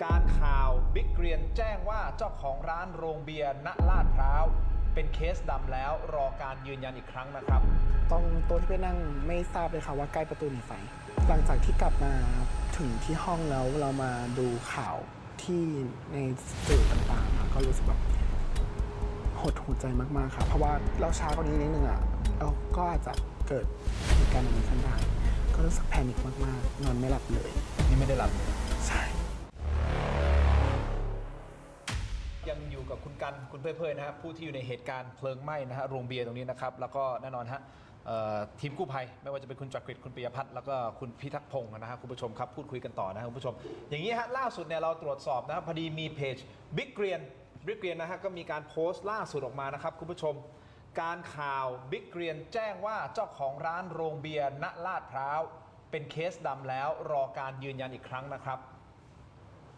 การข่าวบิ๊กเกรียนแจ้งว่าเจ้าของร้านโรงเบียร์ณลาดพร้าวเป็นเคสดำแล้วรอการยืนยันอีกครั้งนะครับตรงโต๊ะที่ไปนั่งไม่ทราบเลยค่ะว่าใกล้ประตูหนีไฟหลังจากที่กลับมาถึงที่ห้องแล้วเรามาดูข่าวที่ในสื่อต่างๆค่ะก็รู้สึกแบบหดหูใจมากๆค่ะเพราะว่าเราช้ากว่านี้นิดนึงเราก็อาจจะเกิดเหตุการณ์แบบนี้ขึ้นได้ก็รู้สึกแพนิคมากๆนอนไม่หลับเลยนี่ไม่ได้หลับใช่ยังอยู่กับคุณกันคุณเพื่อนๆนะครับผู้ที่อยู่ในเหตุการณ์เพลิงไหม้นะฮะโรงเบียร์ตรงนี้นะครับแล้วก็แน่นอนฮะทีมกู้ภัยไม่ว่าจะเป็นคุณจักริดคุณปิยพัฒน์แล้วก็คุณพิทักษ์พงศ์นะฮะคุณผู้ชมครับพูดคุยกันต่อนะครับคุณผู้ชมอย่างนี้ฮะล่าสุดเนี่ยเราตรวจสอบนะครับพอดีมีเพจบิ๊กเกรียนนะฮะก็มีการโพสต์ล่าสุดออกมานะครับคุณผู้ชมการข่าวบิ๊กเกรียนแจ้งว่าเจ้าของร้านโรงเบียร์ณลาดพร้าวเป็นเคสดำแล้วรอการยืนยันอีกครั้งนะครับ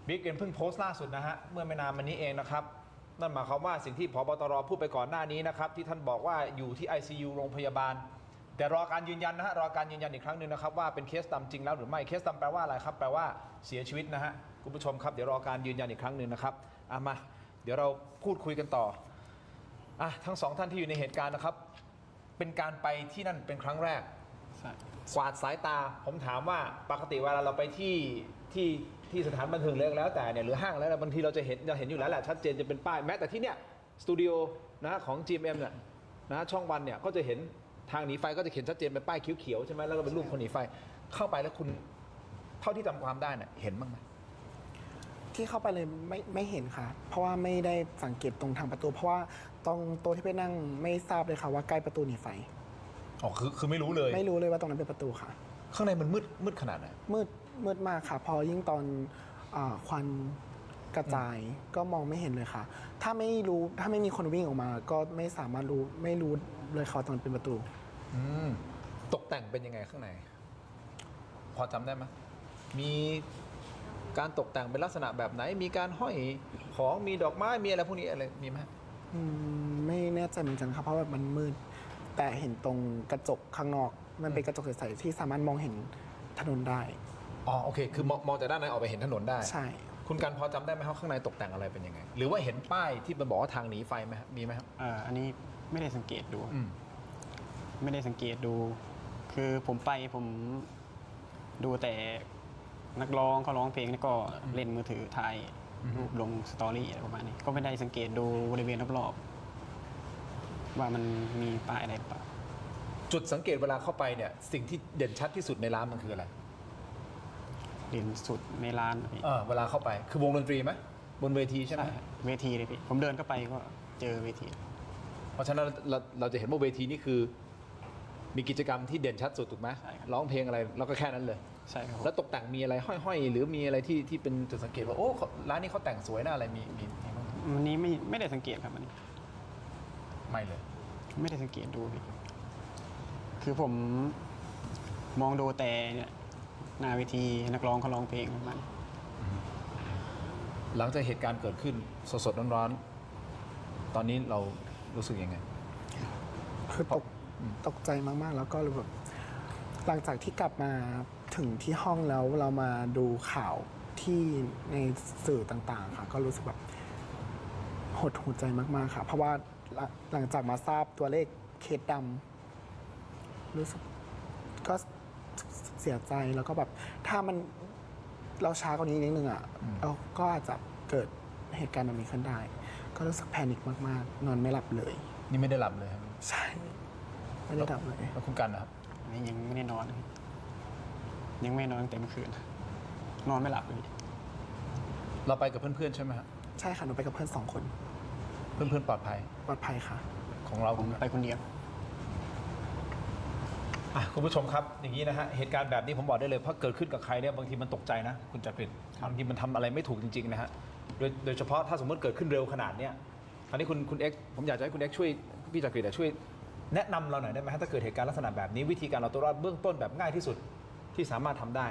บิ๊กเกรียนเพิ่งโพสต์ล่าสุดนะฮะเมื่อไม่นานมานี้เองนะครับนั่นหมายความว่าสิ่งที่ผบ.ตร.พูดไปก่อนหน้านี้นะครับที่ท่านบอกว่าอยู่ที่ ICU โรงพยาบาลแต่รอการยืนยันนะฮะรอการยืนยันอีกครั้งหนึ่งนะครับว่าเป็นเคสดำจริงแล้วหรือไม่เคสดำแปลว่าอะไรครับแปลว่าเสียชีวิตนะฮะคุณผู้ชมครับเดี๋ยวรอการยืนยันอีกครั้งหนึ่งนะครับมาเดี๋ยวเราพูดคุยกันต่อทั้งสองท่านที่อยู่ในเหตุการณ์นะครับเป็นการไปที่นั่นเป็นครั้งแรกกวาดสายตาผมถามว่าปกติเวลาเราไปที่สถานบันเทิงเลยแล้วแต่เนี่ยหรือห้างแล้วบางทีเราจะเห็นอยู่แล้วแหละชัดเจนจะเป็นป้ายแม้แต่ที่เนี่ยสตูดิโอนะของ GMM เนี่ยนะช่องวันเนี่ยก็จะเห็นทางหนีไฟก็จะเขียนชัดเจนเป็นป้ายเขียวๆใช่ไหมแล้วก็เป็นรูปคนหนีไฟเข้าไปแล้วคุณเท่าที่จำความได้เนี่ยเห็นบ้างไหมที่เข้าไปเลยไม่เห็นค่ะเพราะว่าไม่ได้สังเกตตรงทางประตูเพราะว่าตรงโต๊ะที่ไปนั่งไม่ทราบเลยค่ะว่าใกล้ประตูหนีไฟคือไม่รู้เลยว่าตรงนั้นเป็นประตูค่ะข้างในมันมืดขนาดไหนมืดมากค่ะพอยิ่งตอนควันกระจายก็มองไม่เห็นเลยค่ะถ้าไม่มีคนวิ่งออกมาก็ไม่สามารถไม่รู้เลยค่ะตอนเป็นประตูตกแต่งเป็นยังไงข้างในพอจำได้ไหมมีการตกแต่งเป็นลักษณะแบบไหนมีการห้อยของมีดอกไม้มีอะไรพวกนี้อะไรมีไหมไม่แน่ใจเหมือนกันครับเพราะว่ามันมืดแต่เห็นตรงกระจกข้างนอกมันเป็นกระจกใสๆที่สามารถมองเห็นถนนได้โอเคคือมองจากด้านในออกไปเห็นถนนได้ใช่คุณกันพอจำได้ไหมครับข้างในตกแต่งอะไรเป็นยังไงหรือว่าเห็นป้ายที่มันบอกว่าทางหนีไฟไหมมีไหมครับอันนี้ไม่ได้สังเกตดูไม่ได้สังเกตดูคือผมดูแต่นักร้องเขาร้องเพลงแล้วก็เล่นมือถือถ่ายรูปลงสตอรี่อะไรประมาณนี้ก็ไม่ได้สังเกตดูบริเวณรอบๆว่ามันมีป้ายอะไรหรือเปล่าจุดสังเกตเวลาเข้าไปเนี่ยสิ่งที่เด่นชัดที่สุดในร้านมันคืออะไรเด่นสุดในร้านเวลาเข้าไปคือวงดนตรีไหมบนเวทีใช่ไหมเวทีเลยพี่ผมเดินเข้าไปก็เจอเวทีเพราะฉะนั้นเราจะเห็นว่าเวทีนี่คือมีกิจกรรมที่เด่นชัดสุดถูกไหมร้องเพลงอะไรแล้วก็แค่นั้นเลยใช่ครับแล้วตกแต่งมีอะไรห้อยๆหรือมีอะไรที่เป็นจุดสังเกตว่าโอ้ร้านนี้เขาแต่งสวยนะอะไรมีบ้างวันนี้ไม่ได้สังเกตครับอันนี้ไม่เลยไม่ได้สังเกตดูพี่คือผมมองดูแต่เนี่ยหน้าเวทีนักร้องเขาร้องเพลงประมาณหลังจากเหตุการณ์เกิดขึ้นสดๆร้อนๆตอนนี้เรารู้สึกยังไงคือตกใจมากๆแล้วก็แบบหลังจากที่กลับมาถึงที่ห้องแล้วเรามาดูข่าวที่ในสื่อต่างๆค่ะก็รู้สึกแบบหดหูใจมากๆค่ะเพราะว่าหลังจากมาทราบตัวเลขเคสดำรู้สึกก็เสียใจแล้วก็แบบถ้ามันเราช้ากว่านี้นิดนึงเราก็อาจจะเกิดเหตุการณ์แบบนี้ขึ้นได้ก็รู้สึกแพนิคมากๆนอนไม่หลับเลยนี่ไม่ได้หลับเลยครับใช่ไม่ได้หลับเลยแล้วคุณกันนะครับนี่ยังไม่ได้นอนยังไม่นอนตั้งแต่เมื่อคืนนอนไม่หลับเลยเราไปกับเพื่อนๆใช่ไหมครับใช่ค่ะหนูไปกับเพื่อน2 คนเพื่อนๆปลอดภัยค่ะของเราผมไปคนเดียวคุณผู้ชมครับอย่างนี้นะฮะเหตุการณ์แบบนี้ผมบอกได้เลยเพราะเกิดขึ้นกับใครเนี่ยบางทีมันตกใจนะคุณจักริดบางทีมันทำอะไรไม่ถูกจริงๆนะฮะโดยเฉพาะถ้าสมมติเกิดขึ้นเร็วขนาดเนี้ยอันนี้คุณเอ็กซ์ผมอยากจะให้คุณเอ็กซ์ช่วยพี่จักริดช่วยแนะนำเราหน่อยได้ไหมถ้าเกิดเหตุการณ์ลักษณะแบบนี้วิธีการเอาตัวรอดเบื้องต้นแบบง่ายที่สุดที่สามารถทำได้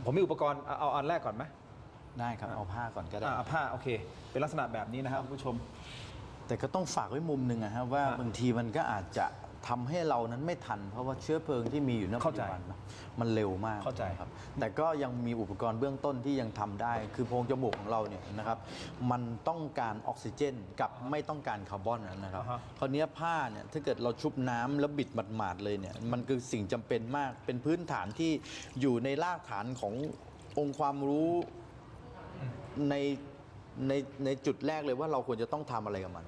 ผมมีอุปกรณ์เอาอันแรกก่อนไหมได้ครับเอาผ้าก่อนก็ได้เอาผ้าโอเคเป็นลักษณะแบบนี้นะครับคุณผู้ชมแต่ก็ต้องฝากไว้มุมหนึ่งนะฮะว่าบางทีมันก็อาจจะ ทำให้เรานั้นไม่ทัน เพราะว่าเชื้อเพลิงที่มีอยู่ณปัจจุบันนะมันเร็วมาก เข้าใจ ครับแต่ก็ยังมีอุปกรณ์เบื้องต้นที่ยังทำได้ คือโพรงจมูกของเราเนี่ยนะครับมันต้องการออกซิเจนกับไม่ต้องการคาร์บอนนะครับ อ่าฮะ คราวนี้ผ้าเนี่ยถ้าเกิดเราชุบน้ำแล้วบิดหมาดๆเลยเนี่ยมันคือสิ่งจำเป็นมากเป็นพื้นฐานที่อยู่ในรากฐานขององค์ความรู้ในในจุดแรกเลยว่าเราควรจะต้องทำอะไรกับมัน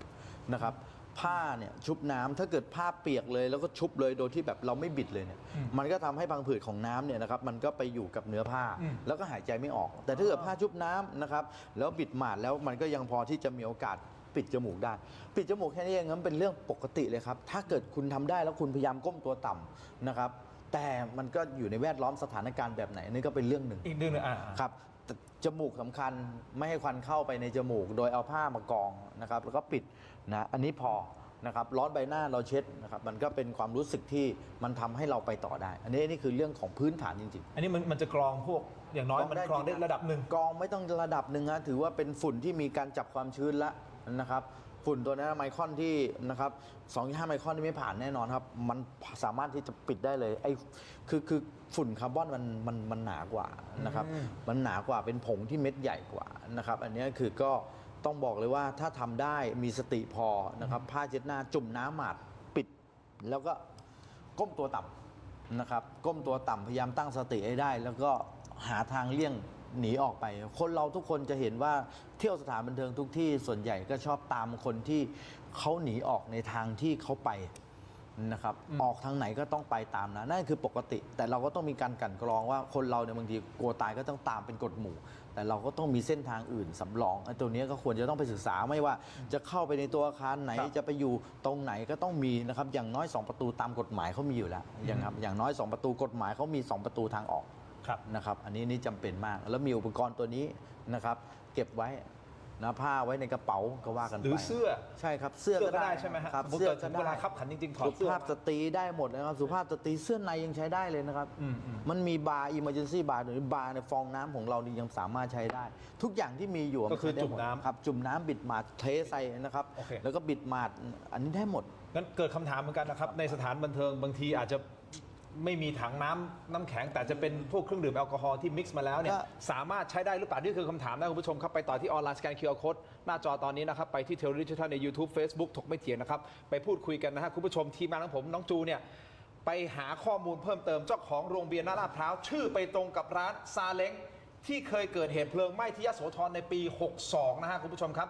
นะครับผ้าเนี่ยชุบน้ำถ้าเกิดผ้าเปียกเลยแล้วก็ชุบเลยโดยที่แบบเราไม่บิดเลยเนี่ยมันก็ทำให้พังผืดของน้ำเนี่ยนะครับมันก็ไปอยู่กับเนื้อผ้า แล้วก็หายใจไม่ออก แต่ถ้าเกิดผ้าชุบน้ำนะครับแล้วบิดหมาดแล้วมันก็ยังพอที่จะมีโอกาสปิดจมูกได้ ปิดจมูกแค่นี้เองนั้นเป็นเรื่องปกติเลยครับถ้าเกิดคุณทำได้แล้วคุณพยายามก้มตัวต่ำนะครับแต่มันก็อยู่ในแวดล้อมสถานการณ์แบบไหนนี่ก็เป็นเรื่องหนึ่ง อีกเรื่องหนึงครับแต่จมูกสำคัญไม่ให้ควันเข้าไปในจมูก โดยเอาผ้ามากองนะครับแล้วก็ปิดนะอันนี้พอนะครับร้อนใบหน้าเราเช็ดนะครับมันก็เป็นความรู้สึกที่มันทำให้เราไปต่อได้ อันนี้คือเรื่องของพื้นฐานจริงๆ อันนี้มันจะกรองพวกอย่างน้อยมันกรองได้ระดับหนึ่ง กรองไม่ต้องระดับหนึ่งนะถือว่าเป็นฝุ่นที่มีการจับความชื้นแล้วนะครับฝุ่นตัวนั้นไมครอนที่นะครับ2.5 ไมครอนที่ไม่ผ่านแน่นอนครับมันสามารถที่จะปิดได้เลยไอ้คือฝุ่นคาร์บอนมันหนากว่านะครับมันหนากว่าเป็นผงที่เม็ดใหญ่กว่านะครับอันนี้คือก็ต้องบอกเลยว่าถ้าทำได้มีสติพอนะครับผ้าเช็ดหน้าจุ่มน้ำหมาดปิด แล้วก็ก้มตัวต่ำนะครับก้มตัวต่ำพยายามตั้งสติให้ได้ แล้วก็หาทางเลี่ยงหนีออกไป คนเราทุกคนจะเห็นว่าเที่ยวสถานบันเทิงทุกที่ส่วนใหญ่ก็ชอบตามคนที่เขาหนีออกในทางที่เขาไปนะครับออกทางไหนก็ต้องไปตามนะนั่นคือปกติ แต่เราก็ต้องมีการกลั่นกรองว่าคนเราเนี่ยบางทีกลัวตายก็ต้องตามเป็นกฎหมู่ แต่เราก็ต้องมีเส้นทางอื่นสำรองไอ้ตัวนี้ก็ควรจะต้องไปศึกษาไม่ว่าจะเข้าไปในตัวอาคารไหน ครับ จะไปอยู่ตรงไหนก็ต้องมีนะครับอย่างน้อย 2 ประตูตามกฎหมายเขามีอยู่แล้วอย่างน้อย 2 ประตูกฎหมายเขามี 2 ประตูทางออก ครับ นะครับอันนี้นี่จำเป็นมาก แล้วมีอุปกรณ์ตัวนี้นะครับเก็บไว้นะผ้าไว้ในกระเป๋าก็ว่ากันไป หรือเสื้อ ใช่ครับเสื้อก็ได้ ใช่ไหมฮะ ครับ สมมุติ เสื้อ เกิ ก็ ดถึงเว ได้ ลาขับขันจริงๆถอด สุ เสื้อ ภาพสตรีได้หมดนะครับสุภาพสตรีเสื้อในยังใช้ได้เลยนะครับมันมีบาร์ emergency bar หรือบาร์ในฟองน้ำของเรานี่ยังสามารถใช้ได้ ทุกอย่างที่มีอยู่ ก็คือ มัใช้ได้หด จุ่มน้ำ ครับจุ่มน้ำบิดหมาดเทใส่นะครับ โอเค แล้วก็บิดหมาดอันนี้ได้หมด งั้นเกิดคำถามเหมือนกันนะครับในสถานบันเทิงบางทีอาจจะไม่มีถังน้ำแข็งแต่จะเป็นพวกเครื่องดื่มแอลกอฮอล์ที่มิกซ์มาแล้วเนี่ย ก็ สามารถใช้ได้หรือเปล่านี่คือคำถามนะคุณผู้ชมครับไปต่อที่ออนไลน์สแกน QR Code หน้าจอตอนนี้นะครับไปที่เทเลดิจิทัลใน YouTube Facebook ถกไม่เถียงนะครับไปพูดคุยกันนะฮะคุณผู้ชมทีมงานของผมน้องจูเนี่ยไปหาข้อมูลเพิ่มเติมเจ้าของโรงเบียร์หน้าลาดพร้าวชื่อไปตรงกับร้านซาเล้งที่เคยเกิดเหตุเพลิงไหม้ที่ยโสธรในปี 62 นะฮะคุณผู้ชมครับ